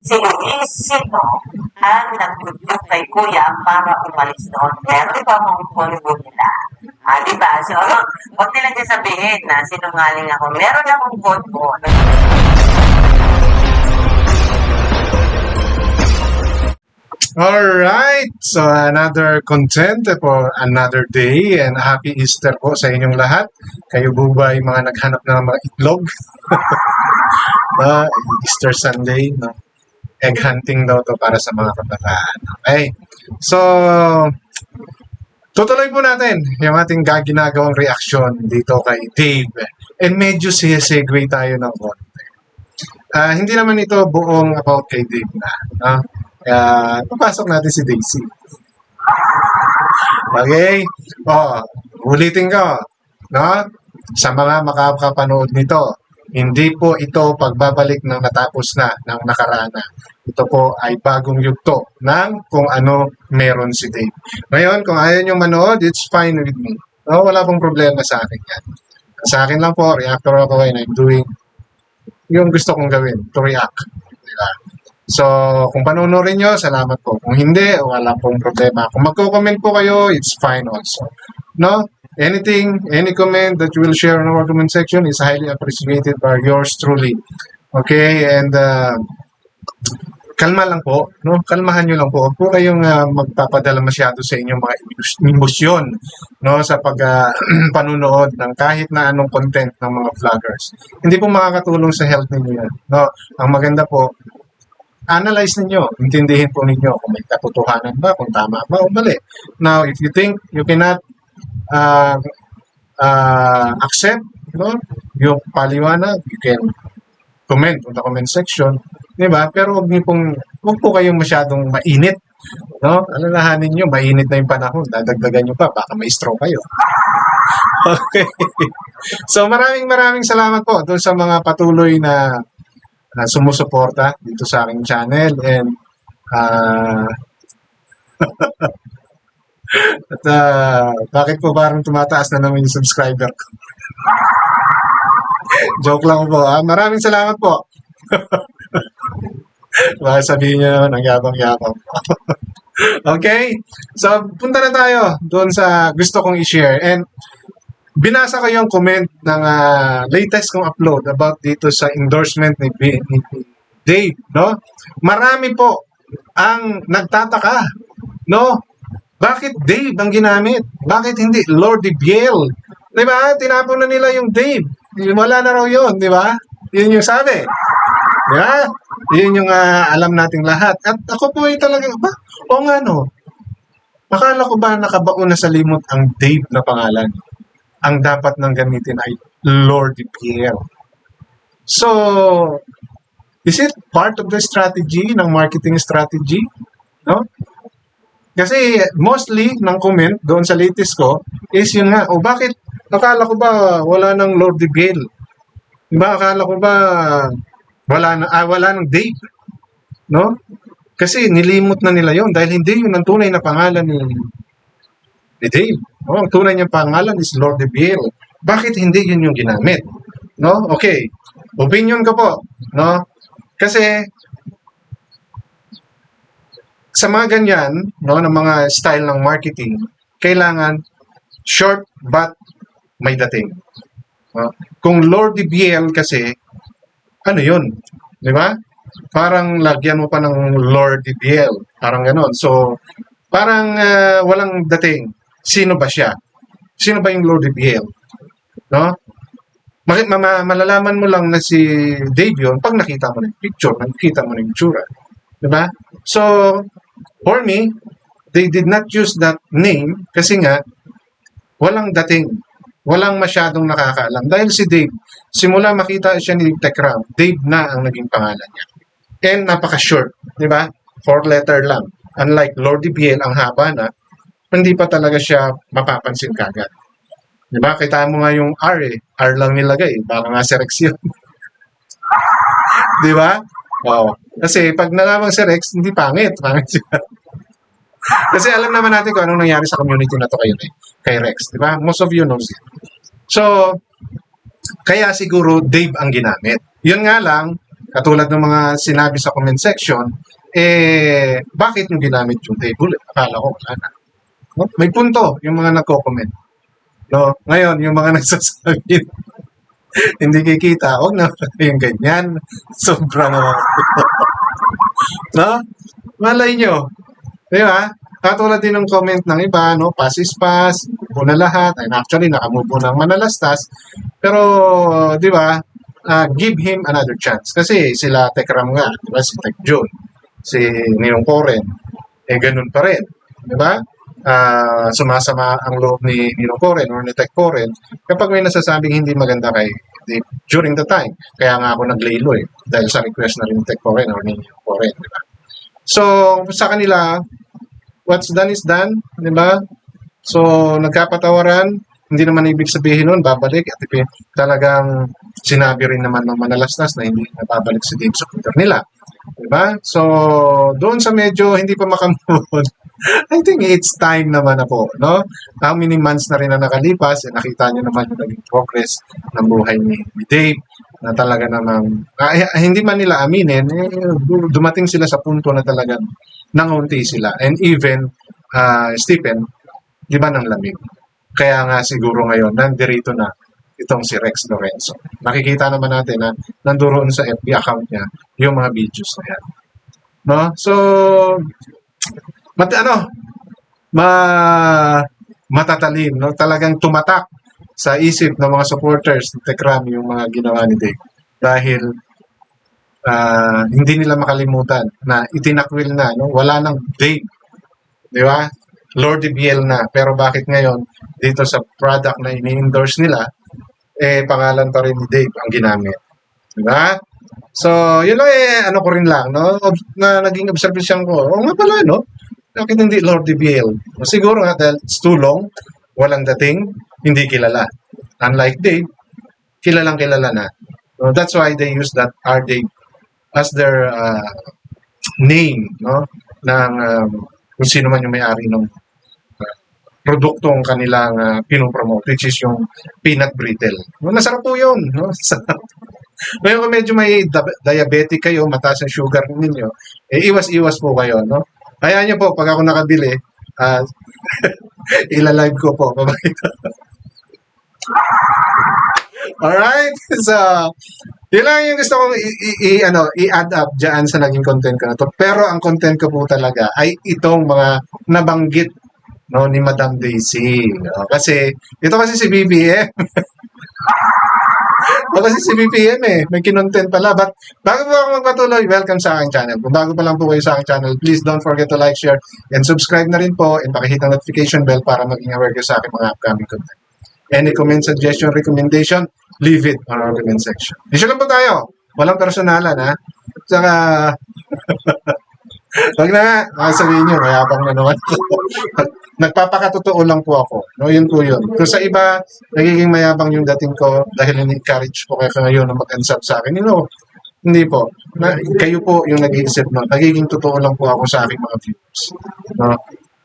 Si Luis, sino ang nag-review kay Kuya para umalis doon? Meron ba mong polvo nila? Diba? So, huwag nila din sabihin na sinungaling ako. Meron akong polvo. Alright, so another content for another day and happy Easter po sa inyong lahat. Kayo po ba ay mga naghanap ng mga itlog? Easter Sunday, no? Egg hunting daw to para sa mga kabataan. Okay, so tutuloy po natin yung ating ginagawang reaction dito kay Dave. And medyo segue tayo ng konti. Hindi naman ito buong about kay Dave na. No? Papasok natin si Daisy. Okay? Ulitin ko. No? Sa mga makakapanood nito, hindi po ito pagbabalik ng natapos na, ng nakaraan na. Ito po ay bagong yugto ng kung ano meron si Dave. Ngayon, kung ayaw nyo manood, it's fine with me. No? Wala pong problema sa akin yan. Sa akin lang po, reactor ako and I'm doing yung gusto kong gawin, to react. Diba? So, kung panunorin nyo, salamat po. Kung hindi, wala pong problema. Kung magko-comment po kayo, it's fine also. No? Anything, any comment that you will share in our comment section is highly appreciated by yours truly. Okay? And, kalma lang po. No? Kalmahan nyo lang po. Huwag po kayong magpapadala masyado sa inyong mga emosyon, no? Sa panunood ng kahit na anong content ng mga vloggers. Hindi po makakatulong sa health ninyo yan. No? Ang maganda po, analyze ninyo, intindihin po ninyo kung may katotohanan ba, kung tama ba o mali. Now, if you think you cannot accept, no, yung paliwanag, you can comment on the comment section, di ba? Pero huwag po kayong masyadong mainit, no? Alalahanin nyo, mainit na yung panahon, dadagdagan nyo pa, baka may stroke kayo. Okay. So, maraming salamat po doon sa mga patuloy na sumusuporta dito sa aking channel and at bakit po parang tumataas na naman yung subscriber ko? Joke lang po. Maraming salamat po. Baka sabihin nyo naman ang yabang-yabang. Okay? So, punta na tayo doon sa gusto kong i-share. And binasa ko yung comment ng latest kong upload about dito sa endorsement ni Dave, no? Marami po ang nagtataka, no? Bakit Dave ang ginamit? Bakit hindi Lordy Biel? Di ba? Tinapon na nila yung Dave. Wala na raw yun, di ba? Yun yung sabi. Di ba? Yun yung alam nating lahat. At ako po ay talagang, o nga no, akala ko ba nakabaon na sa limot ang Dave na pangalan? Ang dapat nang gamitin ay Lordy Biel. So, is it part of the strategy, ng marketing strategy? No? Kasi mostly ng comment doon sa latest ko is yun nga, bakit akala ko ba wala ng Lordy Biel? Diba, akala ko ba wala ng Dave? No? Kasi nilimot na nila yon dahil hindi yun ang tunay na pangalan ni Dave. Ang tunay niyang pangalan is Lordy Biel. Bakit hindi yun yung ginamit? No? Okay. Opinion ko po. No? Kasi sa mga ganyan, no, ng mga style ng marketing, kailangan short but may dating. No? Kung Lordy Biel kasi, ano yun? Di ba? Parang lagyan mo pa ng Lordy Biel. Parang ganon. So, parang walang dating. Sino ba siya? Sino ba yung Lordy Biel? No? Malalaman mo lang na si Dave yun pag nakita mo na yung picture, nakita mo na yung tsura. Diba? So, for me, they did not use that name kasi nga, walang dating. Walang masyadong nakakaalam. Dahil si Dave, simula makita siya ni Tekram, Dave na ang naging pangalan niya. And napaka-short. Diba? 4-letter lang. Unlike Lordy Biel, ang haba na, hindi pa talaga siya mapapansin kagad. Diba? Kita mo nga yung R R lang nilagay. Baka nga si Rex yun. Diba? Wow. Kasi pag nalamang si Rex, hindi pangit. Pangit siya. Kasi alam naman natin kung anong nangyari sa community na to kay Rex. Diba? Most of you knows it. So, kaya siguro Dave ang ginamit. Yun nga lang, katulad ng mga sinabi sa comment section, bakit nyo ginamit yung table? Akala ko wala na. No? May punto yung mga nagko-comment. No? Ngayon, yung mga nagsasabi, hindi kikita, huwag na yung ganyan. Sobra naman. No? Malay nyo. Di ba? Katulad din ng comment ng iba, no? Pass is pass, po na lahat. And actually, nakamupo ng manalastas. Pero, di ba, give him another chance. Kasi sila Tekram nga, di ba? Si Tek Joy, si Ninong Koren, ganun pa rin. Di ba? Sumasama ang loob ni Ninong Koren or ni Tek Koren kapag may nasasabing hindi maganda kay Dave during the time. Kaya nga ako naglaylo dahil sa request na rin ni Tek Koren or ni Ninong Koren. Di ba? So, sa kanila, what's done is done, di ba? So, nagkapatawaran, hindi naman ibig sabihin nun, babalik. At talagang sinabi rin naman ng manalastas na hindi nababalik si Dave sa Twitter nila. Di ba? So, doon sa medyo hindi pa makamove, I think it's time naman na po, no? How many months na rin na nakalipas, nakita niyo naman yung naging progress ng buhay ni Dave, na talaga namang, hindi man nila aminin, dumating sila sa punto na talagang nangunti sila. And even, Stephen, di ba nang lamig? Kaya nga siguro ngayon, nandirito na itong si Rex Lorenzo. Nakikita naman natin na nandoon sa FB account niya yung mga videos na yan. No? So, matatalim, no? Talagang tumatak sa isip ng mga supporters ng Tekram yung mga ginawa ni Dave. Dahil hindi nila makalimutan na itinakwil na, no? Wala nang Dave. Di ba? Lord DBL na. Pero bakit ngayon, dito sa product na ini-endorse nila, pangalan pa rin ni Dave ang ginamit. Di ba? So, yun lang ano ko rin lang, no? Na naging observation ko. Oo nga pala, no? Bakit hindi Lord DBL? Siguro nga dahil it's too long, walang dating, hindi kilala. Unlike Dave, kilalang kilala na. So that's why they use that R Dave as their name, no? Ng kung sino man yung may-ari ng produktong kanilang pinopromote, which is yung peanut brittle. No, masarap po yun, no? Ngayon kung medyo may diabetic kayo, mataas ang sugar ninyo, iwas-iwas po kayo, no? Kaya nyo po, pag ako nakabili, ilalive ko po. Alright? So, yun lang yung gusto kong i-add up dyan sa naging content ko na to. Pero ang content ko po talaga ay itong mga nabanggit, no, ni Madam Daisy. No? Kasi, ito kasi si BBM. Kasi si BPM may kinontent pala. But bago po ako magpatuloy, welcome sa aking channel. Kung bago pa lang po kayo sa aking channel, please don't forget to like, share, and subscribe na rin po, and pakihit ang notification bell para maging aware kayo sa aking mga upcoming content. Any comment, suggestion, recommendation, leave it on our comment section. Issue lang po tayo. Walang personalan, ha? Saka, wag na nga, sabihin nyo, mayabang na naman. Nagpapakatotoo lang po ako. No, yun po yun. Kung sa iba, nagiging mayabang yung dating ko dahil in-encourage po kayo ngayon na mag-answer sa akin. Hindi po. Kayo po yung nag-iisip no. Nagiging totoo lang po ako sa aking mga views. No?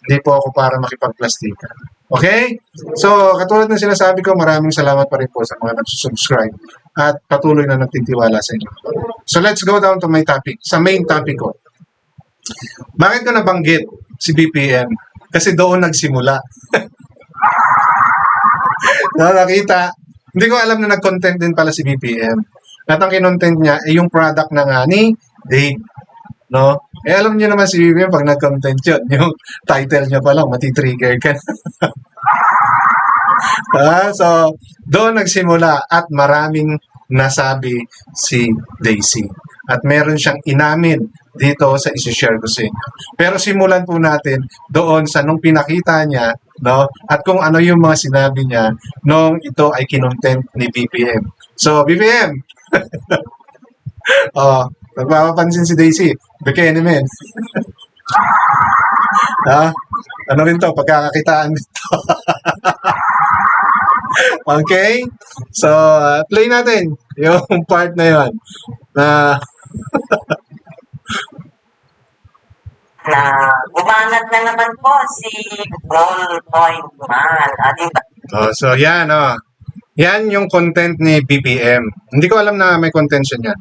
Hindi po ako para makipagplastikan. Okay? So, katulad ng sinasabi ko, maraming salamat pa rin po sa mga nagsusubscribe at patuloy na nagtitiwala sa inyo. So, let's go down to my topic. Sa main topic ko. Bakit ko nabanggit si BPM? Kasi doon nagsimula. Nakita. Hindi ko alam na nag-content din pala si BPM. At ang kinontent niya ay yung product na nga ni Dave. No? Alam niyo naman si BPM pag nag-content yun. Yung title niya pa lang, matitrigger ka. So, doon nagsimula at maraming nasabi si Daisy. At meron siyang inamin dito sa isi-share ko sa inyo. Pero simulan po natin doon sa nung pinakita niya, no? At kung ano yung mga sinabi niya nung ito ay kinontent ni BPM. So, BPM! Nagpapapansin si Daisy. Bikini men. Ano rin to? Pagkakakitaan dito. Okay? So, play natin yung part na yun. Na umangat na naman po si Ballpoint Man. Diba? So, yan, Yan yung content ni BPM. Hindi ko alam na may content siya niyan.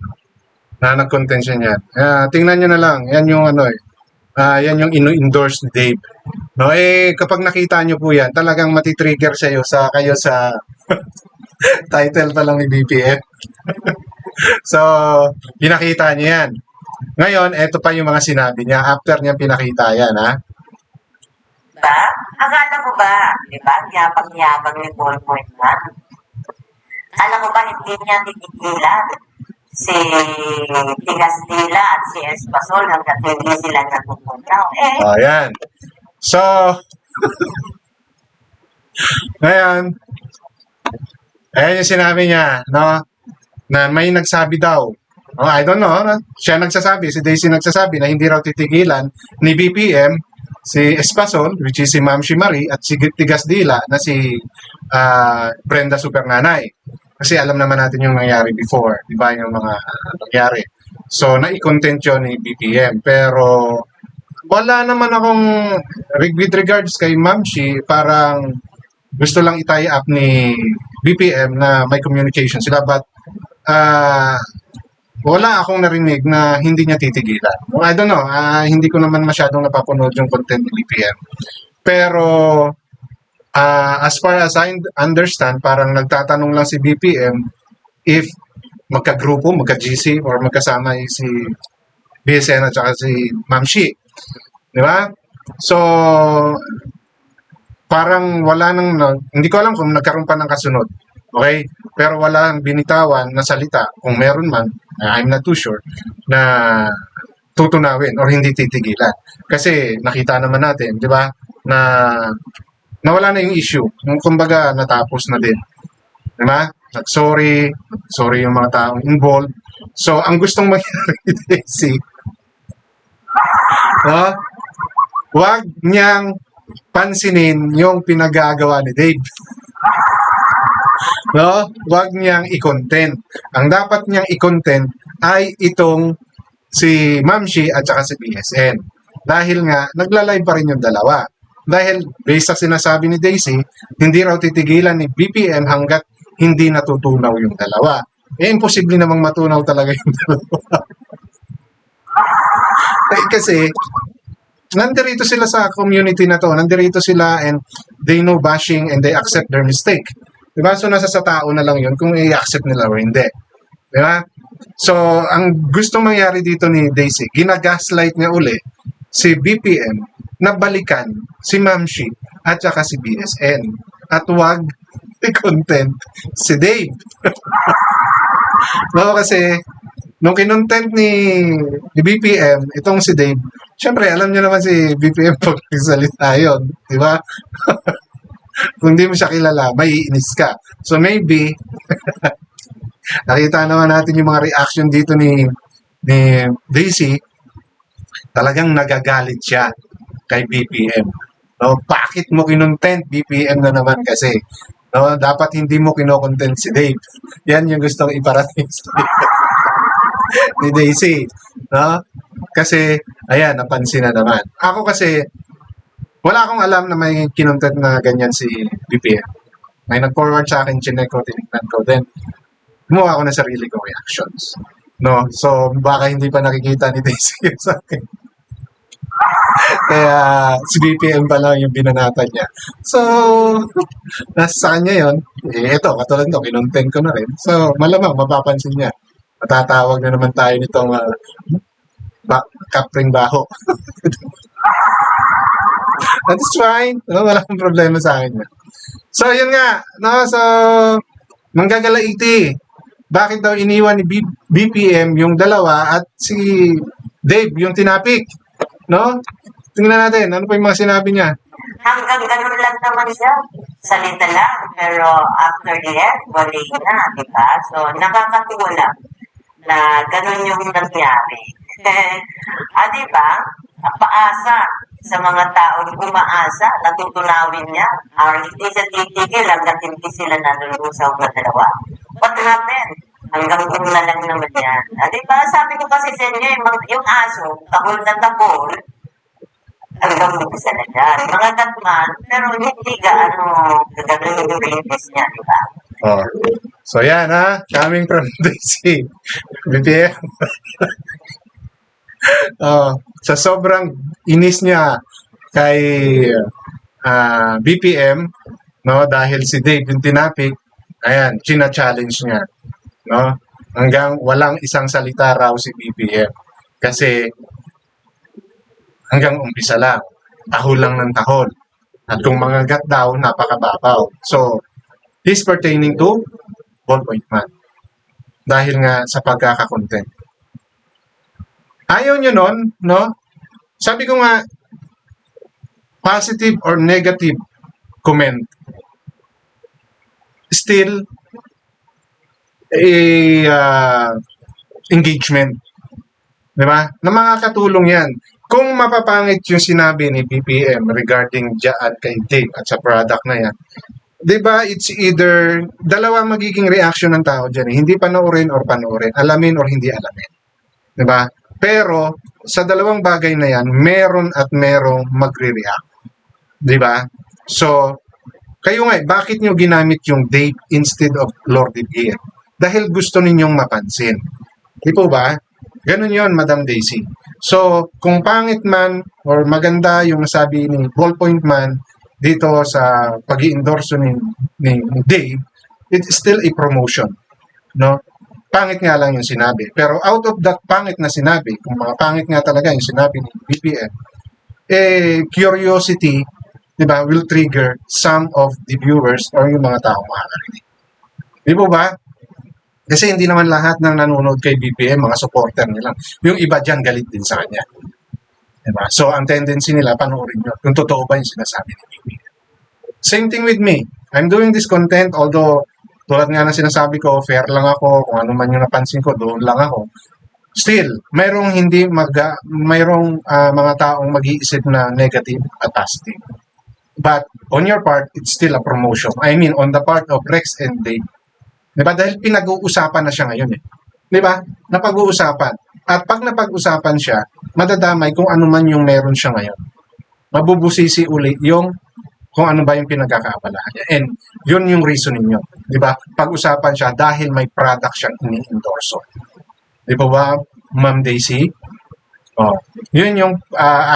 na nag-contention yan. Tingnan nyo na lang. Yan yung ano eh. Yan yung ino-endorse ni Dave. No, kapag nakita nyo po yan, talagang matitrigger kayo sa title pa lang ni BPM. So, pinakita niya yan. Ngayon, eto pa yung mga sinabi niya. After niya pinakita yan, ha? Diba? Akala mo ba, di ba, yabang-yabang ni Ballpoint na? Akala mo ba hindi niya titigilan si Tigasdila at si Espasol hanggang hindi sila natutunaw? Yan. So, ngayon, ayan yung sinabi niya, no? Na may nagsabi daw. Oh, I don't know. No? Siya nagsasabi, si Daisy nagsasabi na hindi raw titigilan ni BPM si Espasol, which is si Ma'am Shimari, at si Tigasdila na si Brenda Supernanay. Kasi alam naman natin yung nangyari before, di ba, yung mga nangyari. So, nai-content yun ni BPM. Pero, wala naman akong, with regards kay Ma'am Shi, parang gusto lang i-tie up ni BPM na may communication sila. But, wala akong narinig na hindi niya titigilan. I don't know, hindi ko naman masyadong napapanood yung content ni BPM. Pero, as far as I understand, parang nagtatanong lang si BPM if magka-grupo, magka-GC, or magkasama si BSN at saka si Ma'am Shi. Di ba? So, parang wala nang, hindi ko alam kung nagkaroon pa ng kasunod. Okay? Pero wala nang binitawan na salita, kung meron man, I'm not too sure, na tutunawin or hindi titigilan. Kasi nakita naman natin, di ba, na nawala na yung issue. Yung kumbaga, natapos na din. Di ba? Sorry yung mga taong involved. So, ang gustong mangyari si wag niyang pansinin yung pinagagawa ni Dave. No? Wag niyang i-content. Ang dapat niyang i-content ay itong si Ma'am Shi at saka si BSN. Dahil nga, nagla-live pa rin yung dalawa. Dahil, based sa sinasabi ni Daisy, hindi raw titigilan ni BPM hanggat hindi natutunaw yung dalawa. Imposible namang matunaw talaga yung dalawa. Kasi, nandirito sila sa community na to. Nandirito sila and they know bashing and they accept their mistake. Diba? So, nasa sa tao na lang yun kung i-accept nila o hindi. Diba? So, ang gusto mangyari dito ni Daisy, ginagaslight niya uli si BPM na balikan si Ma'am Shi at saka si BSN. At wag i-content si Dave. No, kasi nung kinontent ni BPM, itong si Dave, syempre, alam niyo naman si BPM pag nagsalita yun. Diba? Kung di mo siya kilala, may iinis ka. So maybe, nakita naman natin yung mga reaction dito ni Daisy, talagang nagagalit siya kay BPM. No, bakit mo kinontent? BPM na naman kasi. No, dapat hindi mo kinokontent si Dave. Yan yung gustong iparating ni Daisy. No? Kasi, ayan, napansin na naman. Ako kasi, wala akong alam na may kinontent na ganyan si BPM. May nag-forward sa akin, chinek ko, tinignan ko. Then, gumawa ako ng sarili kong reactions. No? So, baka hindi pa nakikita ni Daisy sa akin. Kaya, si BPM pa lang yung binanatan niya. So, nasa sa kanya yun. Ito, katulad ko, kinontent ko na rin. So, malamang, mapapansin niya. Matatawag na naman tayo nitong kapring baho. That's fine. No, wala akong problema sa akin. So, yun nga. No, so, manggagalaiti. Bakit daw iniwan ni BPM yung dalawa at si Dave yung tinapik? No? Tingnan natin. Ano pa yung mga sinabi niya? Hanggang ganun lang naman siya. Salita lang. Pero after the end, wali na. Diba? So, nakakatuwa lang na ganun yung nangyari. Diba? Paasa sa mga taong umaasa, natutunawin niya. Hindi siya titigil hanggang hindi sila nalulusaw na dalawa. What happened? Hanggang doon na lang naman yan. Diba? Sabi ko kasi sa inyo, yung aso, tahol na tahol, hanggang buksa na yan. Mga gatman, pero hindi gaano gagawin yung release niya, diba? Oh. So yan ha, coming from Daisy. BPM. Sa sobrang inis niya kay BPM, no, dahil si Dave yung tinapik, ayan, china-challenge niya, no? Hanggang walang isang salita raw si BPM. Kasi hanggang umpisa lang, tahol lang ng tahol. At kung mangagat daw, napakababaw. So, he's pertaining to ballpoint man. Dahil nga sa pagkakakontent. Ayaw nyo nun, no? Sabi ko nga, positive or negative comment, still a engagement. Di ba? Na makakatulong yan. Kung mapapangit yung sinabi ni BPM regarding dyan kay Dave at sa product na yan, di ba, it's either dalawa magiging reaction ng tao dyan. Hindi panoorin or panoorin. Alamin or hindi alamin. Di ba? Pero, sa dalawang bagay na yan, meron at merong magre-react. Di ba? So, kayo nga, bakit nyo ginamit yung Dave instead of Lord Gear? Dahil gusto ninyong mapansin. Di po ba? Ganun yon, Madam Daisy. So, kung pangit man or maganda yung nasabi ni Ballpoint Man dito sa pag-i-endorso ni Dave, it's still a promotion. No? Pangit nga lang yung sinabi. Pero out of that pangit na sinabi, kung mga pangit nga talaga yung sinabi ni BPM, curiosity, di ba, will trigger some of the viewers or yung mga tao makakarinig. Di po ba? Kasi hindi naman lahat ng nanonood kay BPM, mga supporter nila. Yung iba dyan, galit din sa kanya. Diba? So, ang tendency nila, panoorin nyo kung totoo ba yung sinasabi ni BPM. Same thing with me. I'm doing this content, although, tulad nga na sinasabi ko, fair lang ako, kung ano man yung napansin ko, doon lang ako. Still, mayroong mga taong mag-iisip na negative at positive. But, on your part, it's still a promotion. I mean, on the part of Rex and Dave. Diba? Dahil pinag-uusapan na siya ngayon eh. Diba? Napag-uusapan. At pag napag-usapan siya, madadamay kung ano man yung meron siya ngayon. Mabubusisi uli yung kung ano ba yung pinagkakaabalahan niya. And yun yung reason ninyo. Diba? Pag-usapan siya dahil may product siyang ini-endorso. Di ba, Ma'am Daisy? Oh, yun yung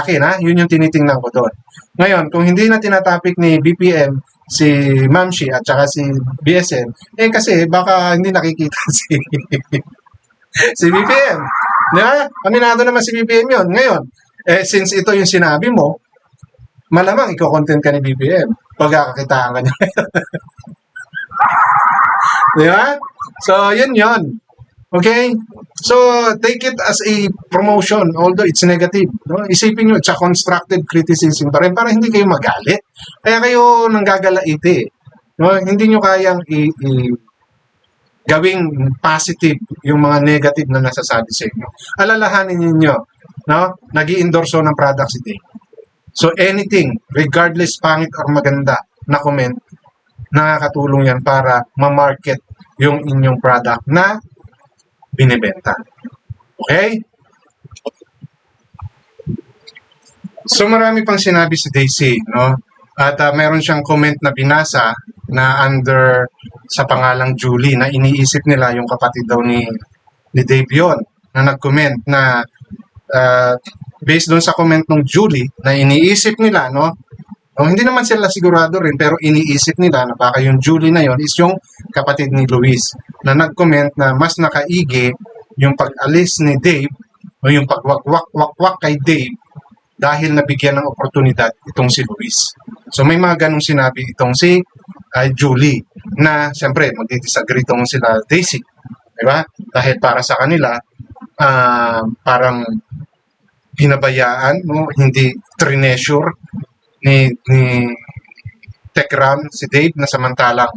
akin ha, yun yung tinitingnan ko doon. Ngayon, kung hindi na tinatopic ni BPM si Mamshi at saka si BSM, kasi baka hindi nakikita si BPM. Di ba? Aminado naman si BPM yun. Ngayon, since ito yung sinabi mo, malamang iko-content ka ni BPM. Pagkakakitaan ka niya. Di ba? So, yun yun. Okay? So, take it as a promotion, although it's negative. No? Isipin nyo, it's a constructive criticism pa rin para hindi kayo magalit. Kaya kayo nanggagalaiti. No? Hindi nyo kayang gawing positive yung mga negative na nasasabi sa inyo. Alalahanin ninyo, no? Nag-i-endorso ng product si Dave. So, anything, regardless pangit or maganda na comment, nakakatulong yan para ma-market yung inyong product na binibenta. Okay? So marami pang sinabi si Daisy, no? At meron siyang comment na binasa na under sa pangalang Julie na iniisip nila yung kapatid daw ni Dave yun, na nag-comment na based doon sa comment ng Julie na iniisip nila, no? Hindi naman sila sigurado rin pero iniisip nila na baka yung Julie na yon is yung kapatid ni Luis na nag-comment na mas nakaigi yung pag-alis ni Dave o yung pag-wak-wak kay Dave dahil nabigyan ng oportunidad itong si Luis. So may mga ganong sinabi itong si Julie na siyempre magdi-disagree itong sila Daisy. Diba? Dahil para sa kanila parang hinabayaan, no? Hindi treasure ni Tekram si Dave na samantalang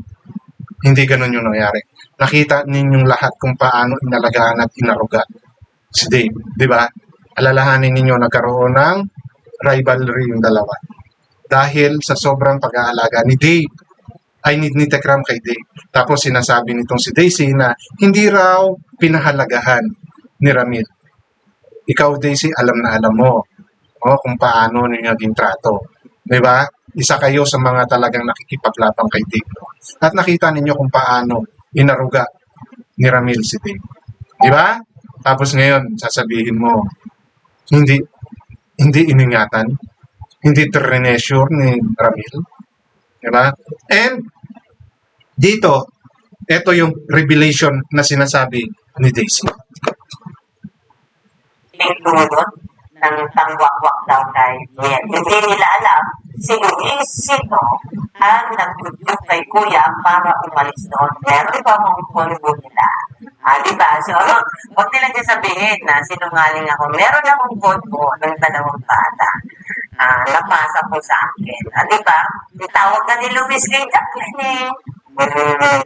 hindi ganun yung nangyari. Nakita ninyong lahat kung paano inalagaan at inaruga si Dave, di ba? Alalahanin ninyo nagkaroon ng rivalry yung dalawa. Dahil sa sobrang pag-aalaga ni Dave, ay ni Tekram kay Dave. Tapos sinasabi nitong si Daisy na hindi raw pinahalagahan ni Ramil. Ikaw Daisy, alam na alam mo kung paano ninyo naging trato. Di ba? Isa kayo sa mga talagang nakikipaglapang kay Dave. At nakita ninyo kung paano inaruga ni Ramil si Dave. Di ba? Tapos ngayon, sasabihin mo, hindi iningatan, hindi treasure ni Ramil. Di ba? And dito, ito yung revelation na sinasabi ni Daisy. Pinulot ng tangwak-wak daw kay Yen. Hindi nila alam si Luis sino ang nagtutulog kay Kuya para umalis doon. Pero iba mong polvo nila. Diba? So, huwag nila din sabihin na sinungaling ako. Meron akong polvo ng dalawang bata. Napasa po sa akin. Diba? Tawag na ni Luis kay Jacqueline eh.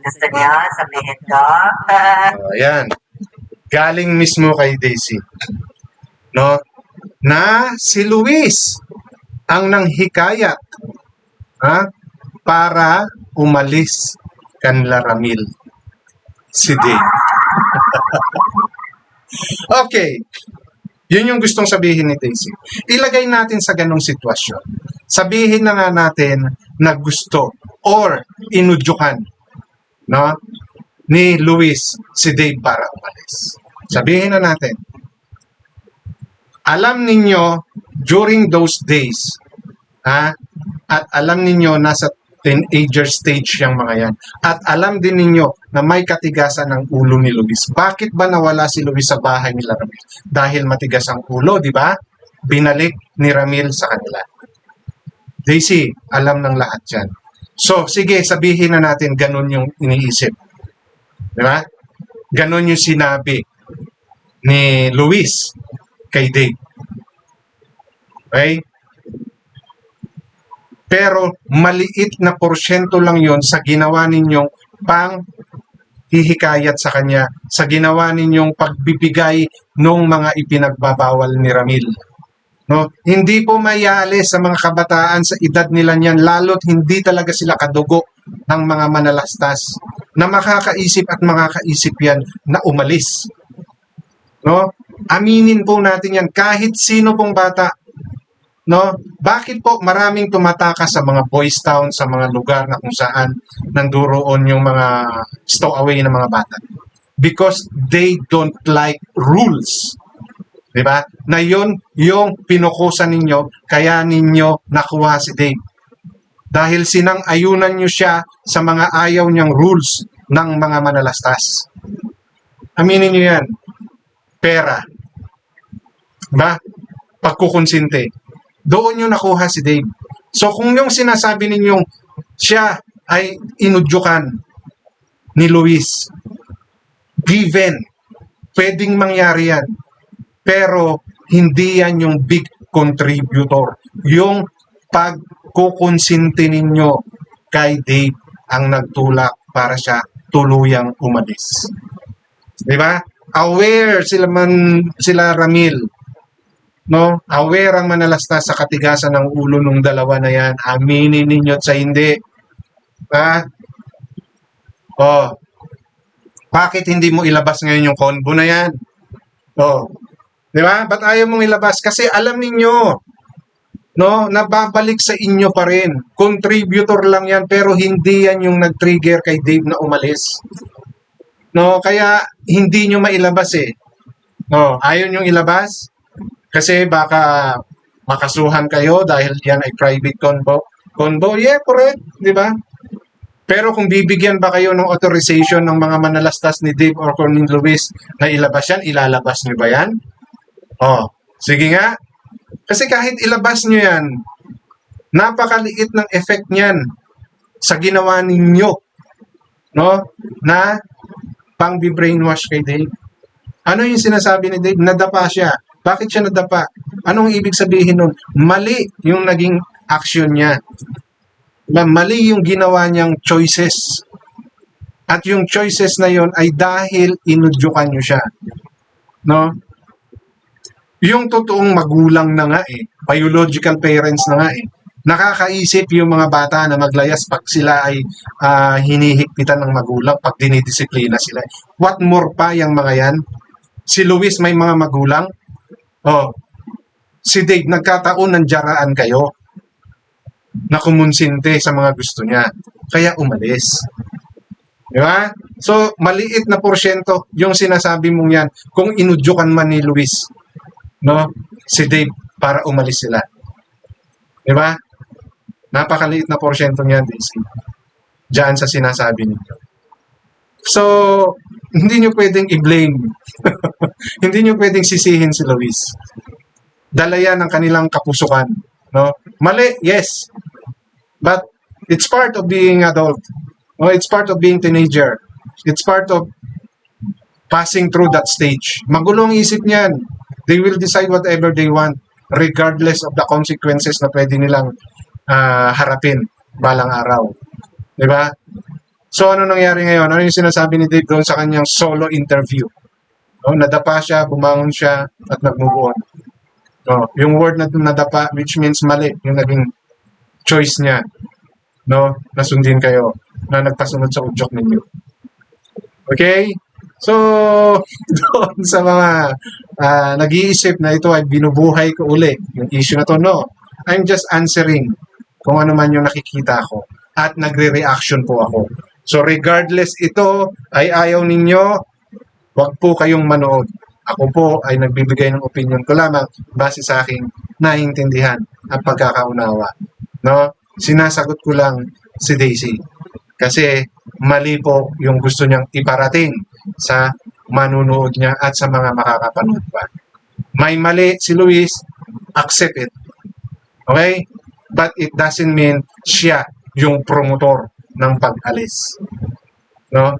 Gusto niya sabihin ko? Ayan. Galing mismo kay Daisy. No? Na si Luis ang nanghikayat para umalis kanila Ramil. Si Dave. Okay. Yun yung gustong sabihin ni Daisy. Ilagay natin sa ganong sitwasyon. Sabihin na nga natin na gusto or inudyukan, no, ni Luis si Dave para umalis. Sabihin na natin. Alam ninyo during those days, at alam ninyo nasa teenager stage yung mga yan. At alam din ninyo na may katigasan ng ulo ni Luis. Bakit ba nawala si Luis sa bahay ni Ramil? Dahil matigas ang ulo, di ba? Binalik ni Ramil sa kanila. Daisy, alam ng lahat yan. So, sige, sabihin na natin ganun yung iniisip. Di ba? Ganun yung sinabi ni Luis kay Dave. Okay? Pero maliit na porsyento lang yon sa ginawa ninyong hihikayat sa kanya, sa ginawa ninyong pagbibigay ng mga ipinagbabawal ni Ramil. No? Hindi po mayali sa mga kabataan sa edad nila niyan, lalo't hindi talaga sila kadugo ng mga manalastas na makakaisip at makakaisip yan na umalis. No? Aminin po natin yan, kahit sino pong bata. No? Bakit po maraming tumatakas sa mga boys town, sa mga lugar na kung saan nanduroon yung mga stowaway ng mga bata? Because they don't like rules. Diba? Na yun yung pinukusan ninyo, kaya ninyo nakuha si Dave. Dahil sinang-ayunan nyo siya sa mga ayaw niyang rules ng mga manalastas. Aminin nyo yan. Pera. Diba? Pagkukonsinte. Doon nyo nakuha si Dave. So kung yung sinasabi ninyong siya ay inudyukan ni Luis, given, pwedeng mangyari yan. Pero hindi yan yung big contributor. Yung pagkukonsinti ninyo kay Dave ang nagtulak para siya tuluyang umalis. Di ba? Aware sila Ramil. No? Aware ang manalastas sa katigasan ng ulo ng dalawa na yan. Aminin ninyo sa hindi. Ha? Oh. Bakit hindi mo ilabas ngayon yung convo na yan? Oh. Di ba? Ba't ayaw mong ilabas? Kasi alam ninyo, no, nababalik sa inyo pa rin. Contributor lang yan, pero hindi yan yung nag-trigger kay Dave na umalis. No, kaya hindi nyo mailabas eh. No, ayaw nyo ilabas kasi baka makasuhan kayo dahil yan ay private convo. Yeah, correct, di ba? Pero kung bibigyan ba kayo ng authorization ng mga manalastas ni Dave or ni Luis na ilabas yan, ilalabas nyo ba yan? Oh, sige nga. Kasi kahit ilabas nyo yan, napakaliit ng effect niyan sa ginawa ninyo, no? Na pang-brainwash kay Dave. Ano yung sinasabi ni Dave? Nadapa siya. Bakit siya nadapa? Anong ibig sabihin nun? Mali yung naging action niya. Mali yung ginawa niyang choices. At yung choices na yon ay dahil inudyukan niyo siya. No? Yung totoong magulang na nga biological parents na nga nakakaisip yung mga bata na maglayas pag sila ay hinihigpitan ng magulang, pag dinidisiplina sila. What more pa yung mga yan? Si Luis may mga magulang? Oh, si Dave, nagkataon ng jaraan kayo na kumunsinte sa mga gusto niya. Kaya umalis. Di ba? So, maliit na porsyento yung sinasabi mong yan kung inudyukan man ni Luis, no? Si Dave para umalis sila. Di ba? Napakaliit na porsyento niyan, Daisy. Diyan sa sinasabi ninyo. So, hindi nyo pwedeng i-blame. Hindi nyo pwedeng sisihin si Luis. Dala yan ng kanilang kapusukan. No? Mali, yes. But it's part of being adult. No? It's part of being teenager. It's part of passing through that stage. Magulong isip niyan. They will decide whatever they want regardless of the consequences na pwede nilang harapin balang araw. Di ba? So, ano nangyari ngayon? Ano yung sinasabi ni Dave doon sa kanyang solo interview? No, nadapa siya, bumangon siya, at nag-move on. No, yung word na nadapa, which means mali, yung naging choice niya. No, nasundin kayo, na nagpasunod sa udyok ninyo. Okay? So, doon sa mga nag-iisip na ito ay binubuhay ko uli, yung issue na to, no. I'm just answering kung ano man yung nakikita ko. At nagre-reaction po ako. So regardless ito ay ayaw ninyo, wag po kayong manood. Ako po ay nagbibigay ng opinion ko lamang base sa aking naiintindihan at pagkakaunawa. No? Sinasagot ko lang si Daisy. Kasi mali po yung gusto niyang iparating sa manunood niya at sa mga makakapanood pa. May mali si Luis, accept it. Okay? But it doesn't mean siya yung promotor ng pag-alis. No?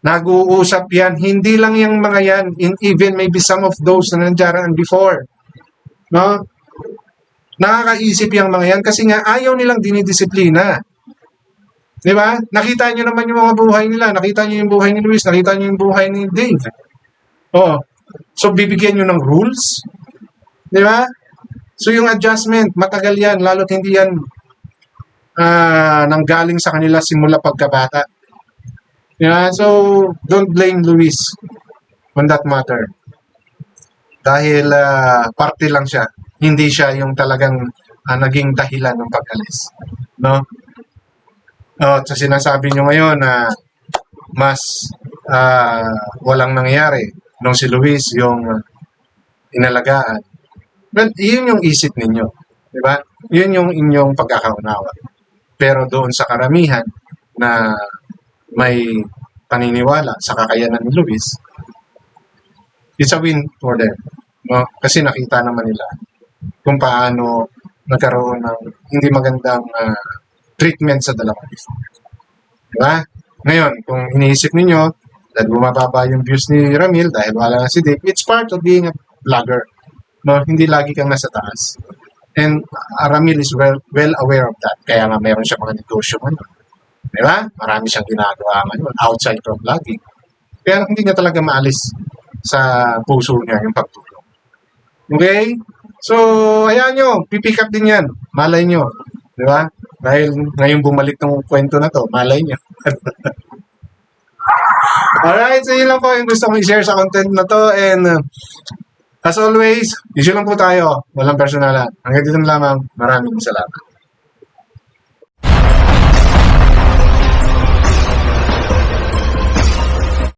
Nag-uusap yan, hindi lang yung mga yan, even maybe some of those na nandiyan before. No? Nakakaisip yung mga yan kasi nga ayaw nilang dinidisiplina. Di ba? Nakita nyo naman yung mga buhay nila, nakita nyo yung buhay ni Luis, nakita nyo yung buhay ni Dave. Oh. So bibigyan nyo ng rules? Di ba? So yung adjustment, matagal yan, lalo't hindi yan nanggaling sa kanila simula pagkabata. Yeah, so don't blame Luis on that matter. Dahil parte lang siya. Hindi siya yung talagang naging dahilan ng pag-alis. No? So sinasabi nyo ngayon na mas walang nangyayari nung si Luis yung inalagaan. But yun yung isip ninyo. Di ba? Yun yung inyong pagkakaunawa. Pero doon sa karamihan na may paniniwala sa kakayanan ni Luis, it's a win for them. No? Kasi nakita naman nila kung paano nagkaroon ng hindi magandang treatment sa dalawang ito. Diba? Ngayon, kung iniisip ninyo, dahil bumababa yung views ni Ramil dahil wala na si Dave, it's part of being a vlogger. No? Hindi lagi kang nasa taas. And Ramil is well aware of that. Kaya nga meron siya mga negosyo ngayon. Di ba? Marami siyang ginagawa ngayon outside from vlogging. Kaya hindi niya talaga maalis sa puso niya yung pagtulong. Okay? So, ayan nyo. Pipick up din yan. Malay nyo. Di ba? Dahil ngayon bumalik ng kwento na to, malay nyo. Alright, so yun lang po yung gusto kong i-share sa content na to. And as always, issue lang po tayo. Walang personalan. Hanggang dito na lamang. Maraming salamat.